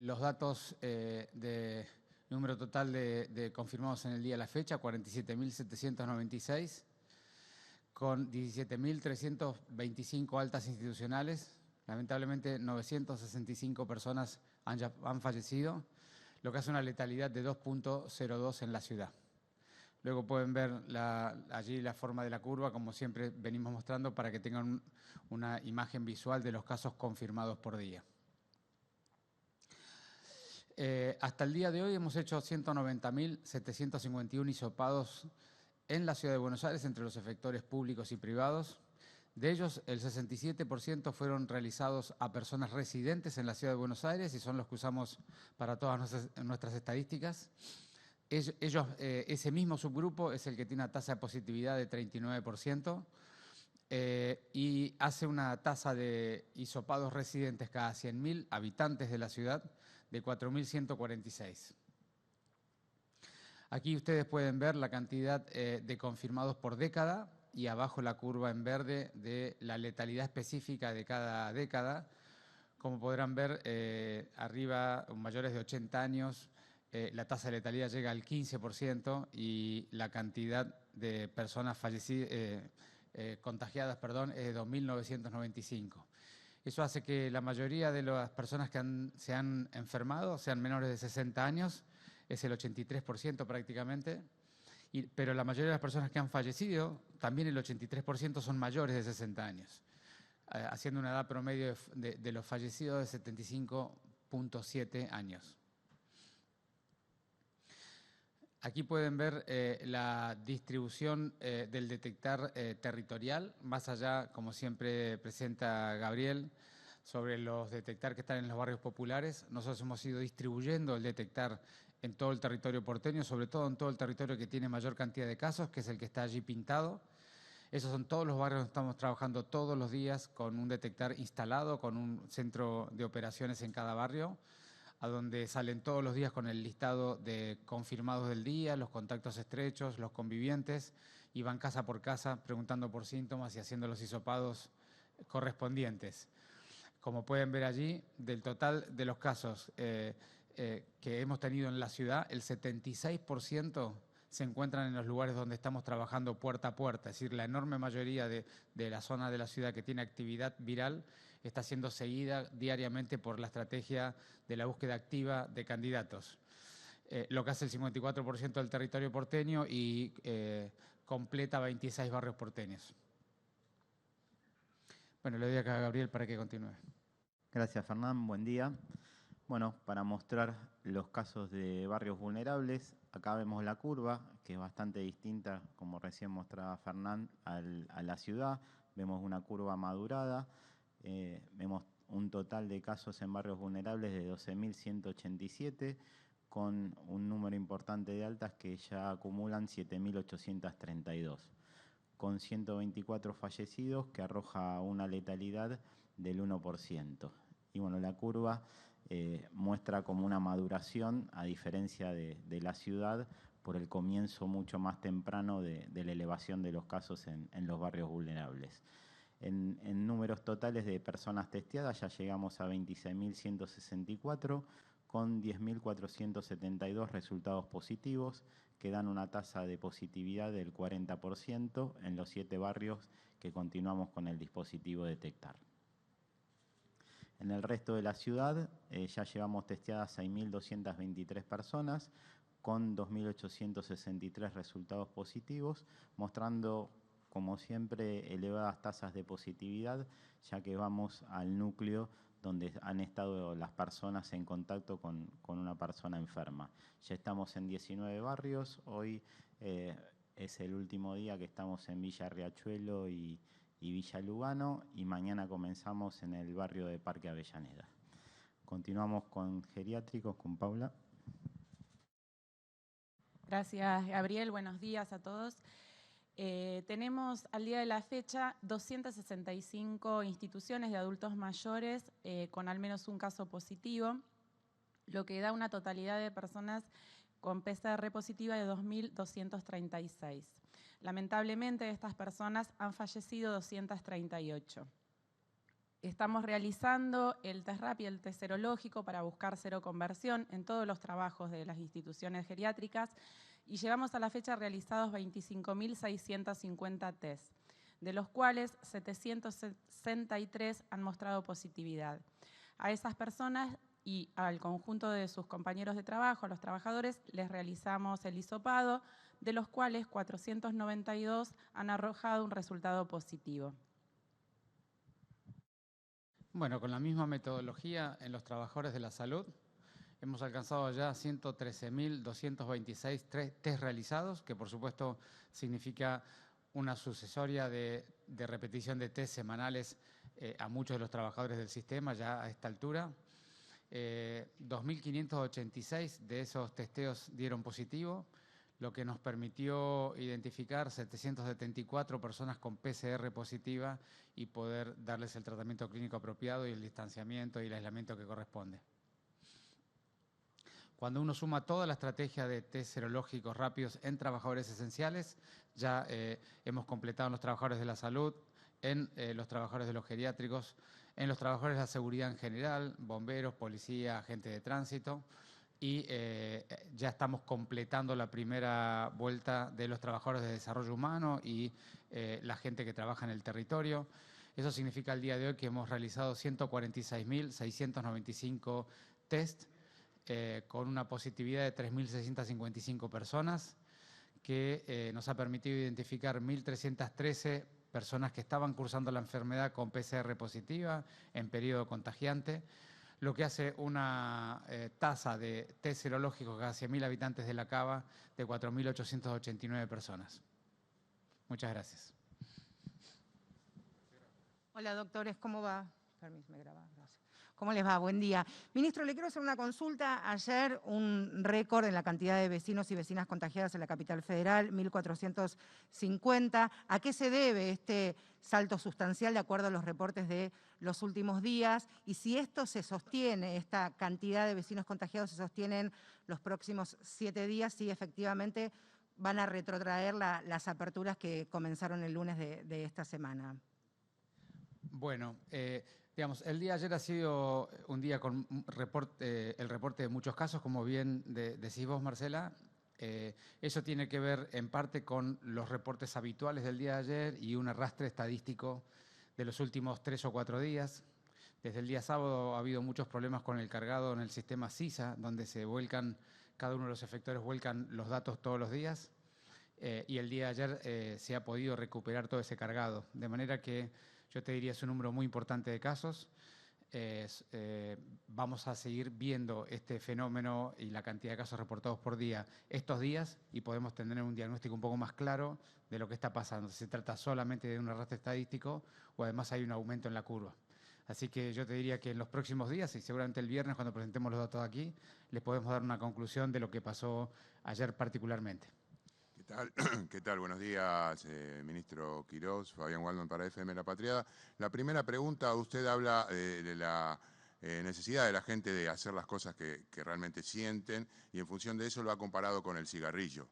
los datos de número total de confirmados en el día de la fecha, 47.796, con 17.325 altas institucionales. Lamentablemente, 965 personas han fallecido, lo que hace una letalidad de 2.02 en la ciudad. Luego pueden ver allí la forma de la curva, como siempre venimos mostrando, para que tengan una imagen visual de los casos confirmados por día. Hasta el día de hoy hemos hecho 190.751 hisopados en la Ciudad de Buenos Aires entre los efectores públicos y privados. De ellos, el 67% fueron realizados a personas residentes en la Ciudad de Buenos Aires y son los que usamos para todas nuestras estadísticas. Ese mismo subgrupo es el que tiene una tasa de positividad de 39% y hace una tasa de hisopados residentes cada 100.000 habitantes de la ciudad de 4.146. Aquí ustedes pueden ver la cantidad de confirmados por década y abajo la curva en verde de la letalidad específica de cada década. Como podrán ver, arriba, mayores de 80 años, la tasa de letalidad llega al 15% y la cantidad de personas contagiadas es de 2.995. Eso hace que la mayoría de las personas que se han enfermado sean menores de 60 años, es el 83% prácticamente, pero la mayoría de las personas que han fallecido, también el 83% son mayores de 60 años, haciendo una edad promedio de los fallecidos de 75.7 años. Aquí pueden ver la distribución del detectar territorial, más allá, como siempre presenta Gabriel, sobre los detectar que están en los barrios populares. Nosotros hemos ido distribuyendo el detectar en todo el territorio porteño, sobre todo en todo el territorio que tiene mayor cantidad de casos, que es el que está allí pintado. Esos son todos los barrios donde estamos trabajando todos los días con un detectar instalado, con un centro de operaciones en cada barrio, a donde salen todos los días con el listado de confirmados del día, los contactos estrechos, los convivientes, y van casa por casa preguntando por síntomas y haciendo los hisopados correspondientes. Como pueden ver allí, del total de los casos que hemos tenido en la ciudad, el 76% se encuentran en los lugares donde estamos trabajando puerta a puerta, es decir, la enorme mayoría de la zona de la ciudad que tiene actividad viral está siendo seguida diariamente por la estrategia de la búsqueda activa de candidatos, lo que hace el 54% del territorio porteño y completa 26 barrios porteños. Bueno, le doy acá a Gabriel para que continúe. Gracias, Fernán. Buen día. Bueno, para mostrar los casos de barrios vulnerables, acá vemos la curva, que es bastante distinta, como recién mostraba Fernán, a la ciudad. Vemos una curva madurada, vemos un total de casos en barrios vulnerables de 12.187, con un número importante de altas que ya acumulan 7.832, con 124 fallecidos, que arroja una letalidad del 1%. Y bueno, la curva muestra como una maduración, a diferencia de la ciudad, por el comienzo mucho más temprano de la elevación de los casos en los barrios vulnerables. En números totales de personas testeadas ya llegamos a 26.164, con 10.472 resultados positivos, que dan una tasa de positividad del 40% en los 7 barrios que continuamos con el dispositivo Detectar. En el resto de la ciudad ya llevamos testeadas 6.223 personas, con 2.863 resultados positivos, mostrando, como siempre, elevadas tasas de positividad, ya que vamos al núcleo donde han estado las personas en contacto con una persona enferma. Ya estamos en 19 barrios, hoy es el último día que estamos en Villa Riachuelo y Villa Lugano, y mañana comenzamos en el barrio de Parque Avellaneda. Continuamos con geriátricos, con Paula. Gracias, Gabriel. Buenos días a todos. Tenemos al día de la fecha 265 instituciones de adultos mayores con al menos un caso positivo, lo que da una totalidad de personas con PCR positiva de 2.236. Lamentablemente, de estas personas han fallecido 238. Estamos realizando el test RAP y el test serológico para buscar seroconversión en todos los trabajos de las instituciones geriátricas y llevamos a la fecha realizados 25.650 test, de los cuales 763 han mostrado positividad. A esas personas y al conjunto de sus compañeros de trabajo, a los trabajadores, les realizamos el hisopado, de los cuales 492 han arrojado un resultado positivo. Bueno, con la misma metodología en los trabajadores de la salud, hemos alcanzado ya 113.226 test realizados, que por supuesto significa una sucesoria de repetición de test semanales a muchos de los trabajadores del sistema ya a esta altura. 2.586 de esos testeos dieron positivo, lo que nos permitió identificar 774 personas con PCR positiva y poder darles el tratamiento clínico apropiado y el distanciamiento y el aislamiento que corresponde. Cuando uno suma toda la estrategia de test serológicos rápidos en trabajadores esenciales, ya hemos completado en los trabajadores de la salud, en los trabajadores de los geriátricos, en los trabajadores de la seguridad en general, bomberos, policía, agentes de tránsito, y ya estamos completando la primera vuelta de los trabajadores de desarrollo humano y la gente que trabaja en el territorio. Eso significa al día de hoy que hemos realizado 146.695 test con una positividad de 3.655 personas, que nos ha permitido identificar 1.313 personas que estaban cursando la enfermedad con PCR positiva en periodo contagiante, lo que hace una tasa de test serológicos cada 100.000 habitantes de la Cava de 4.889 personas. Muchas gracias. Hola, doctores, ¿cómo va? Permíteme grabar, gracias. ¿Cómo les va? Buen día. Ministro, le quiero hacer una consulta. Ayer un récord en la cantidad de vecinos y vecinas contagiadas en la capital federal, 1.450. ¿A qué se debe este salto sustancial de acuerdo a los reportes de los últimos días? Y si esto se sostiene, esta cantidad de vecinos contagiados se sostienen los próximos 7 días, si efectivamente van a retrotraer las aperturas que comenzaron el lunes de esta semana. Bueno, digamos, el día de ayer ha sido un día con el reporte de muchos casos, como bien decís vos, Marcela. Eso tiene que ver en parte con los reportes habituales del día de ayer y un arrastre estadístico de los últimos 3 o 4 días. Desde el día sábado ha habido muchos problemas con el cargado en el sistema CISA, donde se vuelcan, cada uno de los efectores vuelcan los datos todos los días. Y el día de ayer se ha podido recuperar todo ese cargado, de manera que yo te diría es un número muy importante de casos. Vamos a seguir viendo este fenómeno y la cantidad de casos reportados por día estos días y podemos tener un diagnóstico un poco más claro de lo que está pasando. Si se trata solamente de un arrastre estadístico o además hay un aumento en la curva. Así que yo te diría que en los próximos días y seguramente el viernes cuando presentemos los datos aquí, les podemos dar una conclusión de lo que pasó ayer particularmente. ¿Qué tal? Buenos días, ministro Quirós, Fabián Waldman para FM La Patriada. La primera pregunta, usted habla de la necesidad de la gente de hacer las cosas que realmente sienten y en función de eso lo ha comparado con el cigarrillo,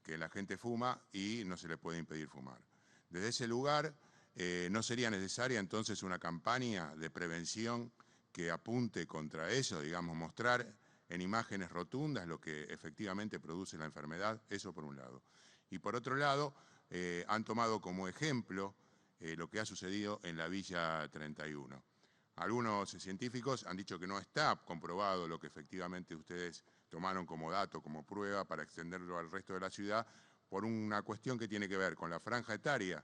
que la gente fuma y no se le puede impedir fumar. Desde ese lugar, ¿no sería necesaria entonces una campaña de prevención que apunte contra eso, digamos, mostrar en imágenes rotundas lo que efectivamente produce la enfermedad? Eso por un lado. Y por otro lado, han tomado como ejemplo lo que ha sucedido en la Villa 31. Algunos científicos han dicho que no está comprobado lo que efectivamente ustedes tomaron como dato, como prueba para extenderlo al resto de la ciudad, por una cuestión que tiene que ver con la franja etaria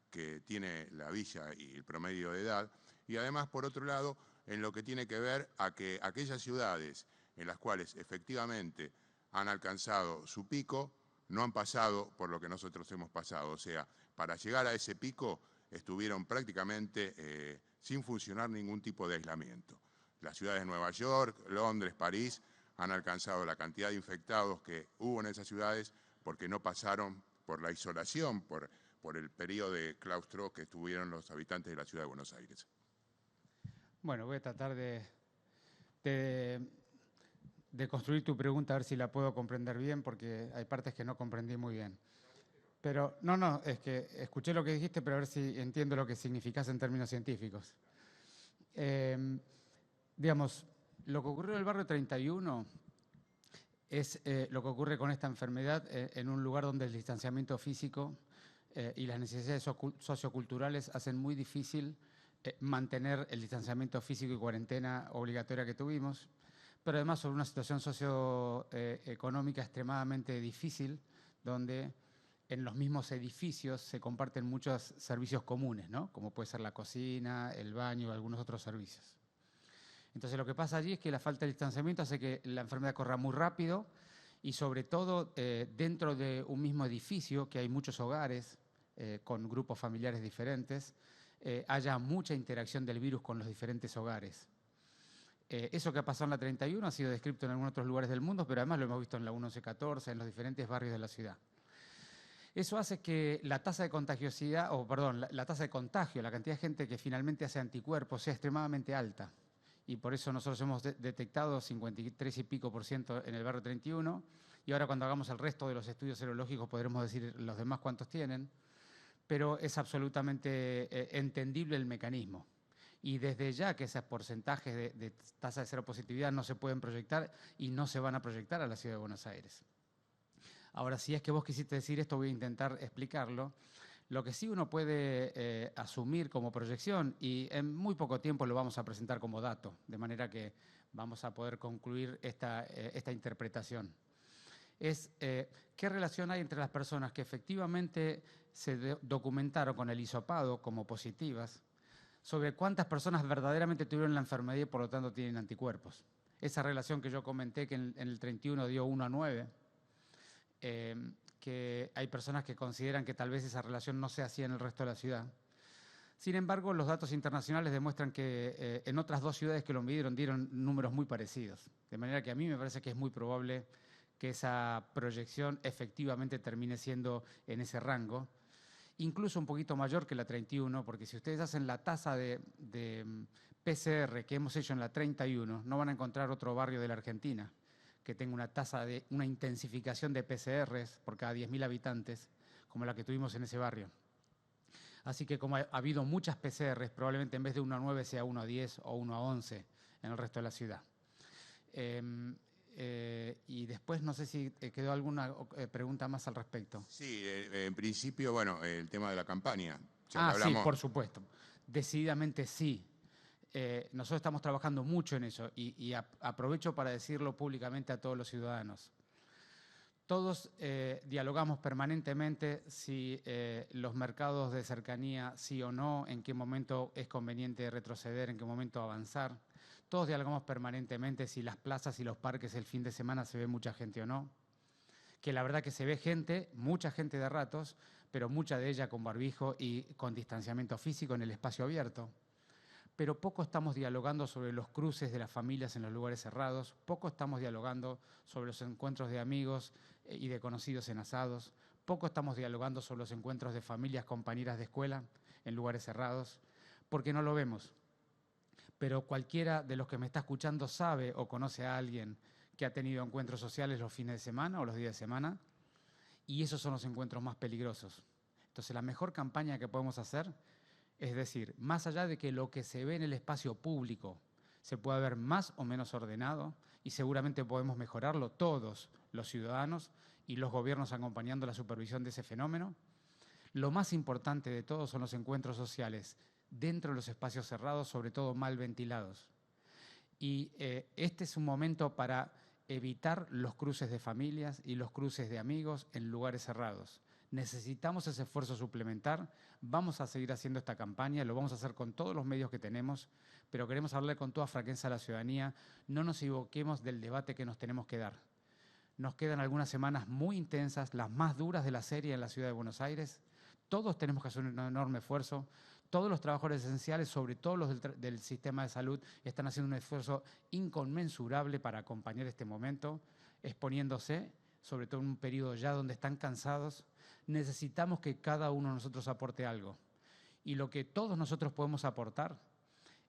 que tiene la villa y el promedio de edad, y además, por otro lado, en lo que tiene que ver a que aquellas ciudades en las cuales efectivamente han alcanzado su pico, no han pasado por lo que nosotros hemos pasado. O sea, para llegar a ese pico estuvieron prácticamente sin funcionar ningún tipo de aislamiento. Las ciudades de Nueva York, Londres, París han alcanzado la cantidad de infectados que hubo en esas ciudades porque no pasaron por la isolación, por el periodo de claustro que estuvieron los habitantes de la ciudad de Buenos Aires. Bueno, voy a tratar de construir tu pregunta, a ver si la puedo comprender bien, porque hay partes que no comprendí muy bien. Pero, no, es que escuché lo que dijiste, pero a ver si entiendo lo que significás en términos científicos. Digamos, lo que ocurrió en el barrio 31 es lo que ocurre con esta enfermedad en un lugar donde el distanciamiento físico y las necesidades socioculturales hacen muy difícil mantener el distanciamiento físico y cuarentena obligatoria que tuvimos, pero además sobre una situación socioeconómica extremadamente difícil, donde en los mismos edificios se comparten muchos servicios comunes, ¿no? Como puede ser la cocina, el baño y algunos otros servicios. Entonces lo que pasa allí es que la falta de distanciamiento hace que la enfermedad corra muy rápido y sobre todo dentro de un mismo edificio, que hay muchos hogares con grupos familiares diferentes, haya mucha interacción del virus con los diferentes hogares. Eso que ha pasado en la 31 ha sido descrito en algunos otros lugares del mundo, pero además lo hemos visto en la 1114, en los diferentes barrios de la ciudad. Eso hace que la tasa de contagiosidad, la tasa de contagio, la cantidad de gente que finalmente hace anticuerpos sea extremadamente alta. Y por eso nosotros hemos detectado 53 y pico % en el barrio 31, y ahora cuando hagamos el resto de los estudios serológicos podremos decir los demás cuántos tienen, pero es absolutamente entendible el mecanismo. Y desde ya que esos porcentajes de tasa de seropositividad no se pueden proyectar y no se van a proyectar a la Ciudad de Buenos Aires. Ahora, si es que vos quisiste decir esto, voy a intentar explicarlo. Lo que sí uno puede asumir como proyección, y en muy poco tiempo lo vamos a presentar como dato, de manera que vamos a poder concluir esta interpretación, es qué relación hay entre las personas que efectivamente se documentaron con el hisopado como positivas, sobre cuántas personas verdaderamente tuvieron la enfermedad y por lo tanto tienen anticuerpos. Esa relación que yo comenté que en el 31 dio 1 a 9, que hay personas que consideran que tal vez esa relación no se hacía en el resto de la ciudad. Sin embargo, los datos internacionales demuestran que en otras 2 ciudades que lo midieron dieron números muy parecidos. De manera que a mí me parece que es muy probable que esa proyección efectivamente termine siendo en ese rango, incluso un poquito mayor que la 31, porque si ustedes hacen la tasa de PCR que hemos hecho en la 31, no van a encontrar otro barrio de la Argentina que tenga una tasa de una intensificación de PCRs por cada 10.000 habitantes como la que tuvimos en ese barrio. Así que como ha habido muchas PCRs, probablemente en vez de 1 a 9 sea 1 a 10 o 1 a 11 en el resto de la ciudad. Y después no sé si quedó alguna pregunta más al respecto. Sí, en principio, bueno, el tema de la campaña. Ya que Sí, hablamos. por supuesto. Decididamente sí. Nosotros estamos trabajando mucho en eso y aprovecho para decirlo públicamente a todos los ciudadanos. Todos dialogamos permanentemente si los mercados de cercanía sí o no, en qué momento es conveniente retroceder, en qué momento avanzar. Todos dialogamos permanentemente si las plazas y los parques el fin de semana se ve mucha gente o no. Que la verdad que se ve gente, mucha gente de ratos, pero mucha de ella con barbijo y con distanciamiento físico en el espacio abierto. Pero poco estamos dialogando sobre los cruces de las familias en los lugares cerrados, poco estamos dialogando sobre los encuentros de amigos y de conocidos en asados, poco estamos dialogando sobre los encuentros de familias, compañeras de escuela en lugares cerrados, porque no lo vemos. Pero cualquiera de los que me está escuchando sabe o conoce a alguien que ha tenido encuentros sociales los fines de semana o los días de semana, y esos son los encuentros más peligrosos. Entonces, la mejor campaña que podemos hacer, es decir, más allá de que lo que se ve en el espacio público se pueda ver más o menos ordenado, y seguramente podemos mejorarlo todos los ciudadanos y los gobiernos acompañando la supervisión de ese fenómeno, lo más importante de todo son los encuentros sociales dentro de los espacios cerrados, sobre todo mal ventilados. Y este es un momento para evitar los cruces de familias y los cruces de amigos en lugares cerrados. Necesitamos ese esfuerzo suplementar, vamos a seguir haciendo esta campaña, lo vamos a hacer con todos los medios que tenemos, pero queremos hablar con toda franqueza a la ciudadanía, no nos equivoquemos del debate que nos tenemos que dar. Nos quedan algunas semanas muy intensas, las más duras de la serie en la ciudad de Buenos Aires, todos tenemos que hacer un enorme esfuerzo, todos los trabajadores esenciales, sobre todo los del sistema de salud, están haciendo un esfuerzo inconmensurable para acompañar este momento, exponiéndose, sobre todo en un periodo ya donde están cansados. Necesitamos que cada uno de nosotros aporte algo. Y lo que todos nosotros podemos aportar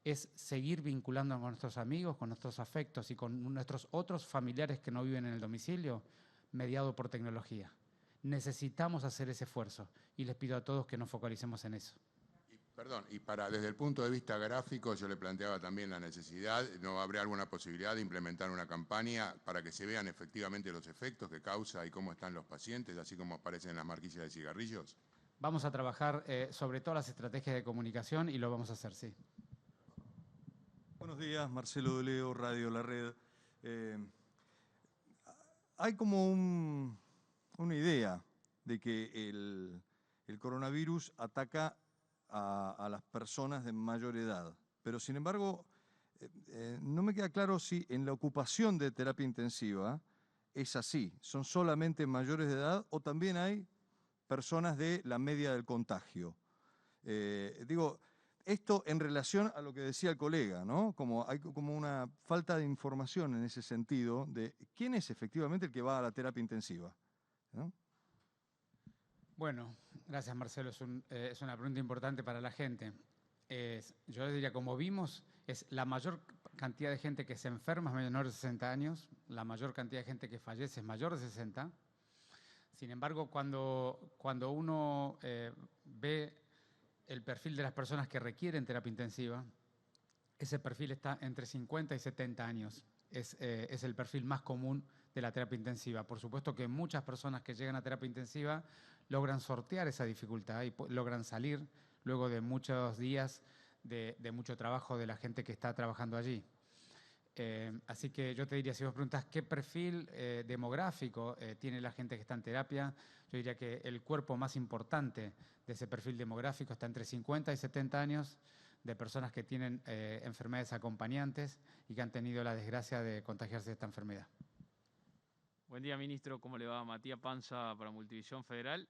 es seguir vinculando con nuestros amigos, con nuestros afectos y con nuestros otros familiares que no viven en el domicilio, mediado por tecnología. Necesitamos hacer ese esfuerzo y les pido a todos que nos focalicemos en eso. Perdón, y desde el punto de vista gráfico, yo le planteaba también la necesidad, ¿no habría alguna posibilidad de implementar una campaña para que se vean efectivamente los efectos que causa y cómo están los pacientes, así como aparecen en las marquillas de cigarrillos? Vamos a trabajar sobre todas las estrategias de comunicación y lo vamos a hacer, sí. Buenos días, Marcelo Doleo, Radio La Red. Hay como una idea de que el coronavirus ataca a las personas de mayor edad, pero sin embargo no me queda claro si en la ocupación de terapia intensiva es así, son solamente mayores de edad o también hay personas de la media del contagio. Digo, esto en relación a lo que decía el colega, ¿no? Hay como una falta de información en ese sentido de quién es efectivamente el que va a la terapia intensiva, ¿no? Bueno, gracias Marcelo, es una pregunta importante para la gente. Yo les diría, como vimos, es la mayor cantidad de gente que se enferma es menor de 60 años, la mayor cantidad de gente que fallece es mayor de 60. Sin embargo, cuando uno ve el perfil de las personas que requieren terapia intensiva, ese perfil está entre 50 y 70 años. Es el perfil más común de la terapia intensiva. Por supuesto que muchas personas que llegan a terapia intensiva logran sortear esa dificultad y logran salir luego de muchos días de mucho trabajo de la gente que está trabajando allí. Así que yo te diría, si vos preguntas qué perfil demográfico tiene la gente que está en terapia, yo diría que el cuerpo más importante de ese perfil demográfico está entre 50 y 70 años, de personas que tienen enfermedades acompañantes y que han tenido la desgracia de contagiarse de esta enfermedad. Buen día, ministro. ¿Cómo le va? Matías Panza para Multivisión Federal.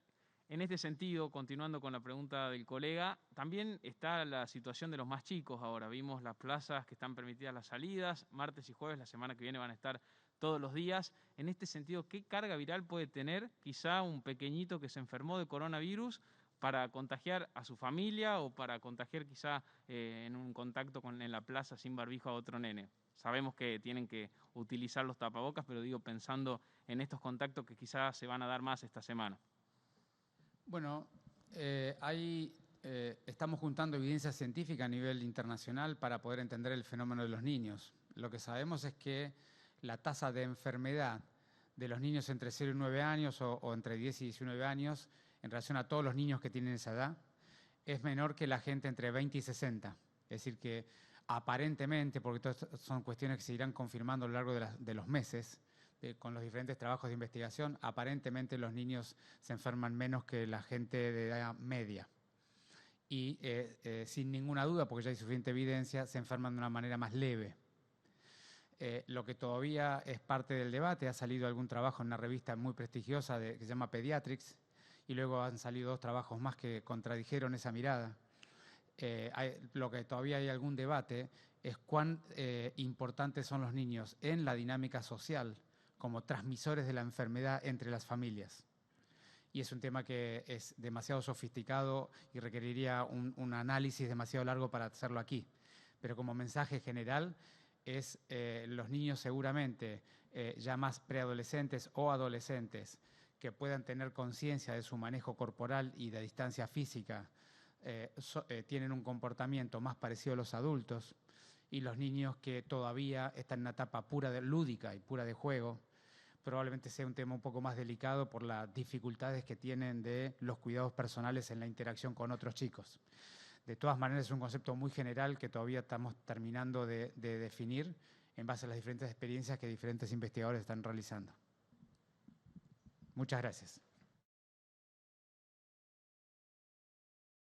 En este sentido, continuando con la pregunta del colega, también está la situación de los más chicos ahora. Vimos las plazas que están permitidas las salidas, martes y jueves, la semana que viene van a estar todos los días. En este sentido, ¿qué carga viral puede tener quizá un pequeñito que se enfermó de coronavirus para contagiar a su familia o para contagiar quizá en un contacto en la plaza sin barbijo a otro nene? Sabemos que tienen que utilizar los tapabocas, pero digo pensando en estos contactos que quizás se van a dar más esta semana. Bueno, estamos juntando evidencia científica a nivel internacional para poder entender el fenómeno de los niños. Lo que sabemos es que la tasa de enfermedad de los niños entre 0 y 9 años o entre 10 y 19 años en relación a todos los niños que tienen esa edad es menor que la gente entre 20 y 60. Es decir que aparentemente, porque todas son cuestiones que se irán confirmando a lo largo de los meses, con los diferentes trabajos de investigación, aparentemente los niños se enferman menos que la gente de edad media. Y sin ninguna duda, porque ya hay suficiente evidencia, se enferman de una manera más leve. Lo que todavía es parte del debate, ha salido algún trabajo en una revista muy prestigiosa que se llama Pediatrics, y luego han salido 2 trabajos más que contradijeron esa mirada. Lo que todavía hay algún debate es cuán importantes son los niños en la dinámica social como transmisores de la enfermedad entre las familias. Y es un tema que es demasiado sofisticado y requeriría un análisis demasiado largo para hacerlo aquí. Pero como mensaje general es los niños seguramente ya más preadolescentes o adolescentes que puedan tener conciencia de su manejo corporal y de distancia física, tienen un comportamiento más parecido a los adultos, y los niños que todavía están en una etapa pura de lúdica y pura de juego, probablemente sea un tema un poco más delicado por las dificultades que tienen de los cuidados personales en la interacción con otros chicos. De todas maneras, es un concepto muy general que todavía estamos terminando de definir en base a las diferentes experiencias que diferentes investigadores están realizando. Muchas gracias.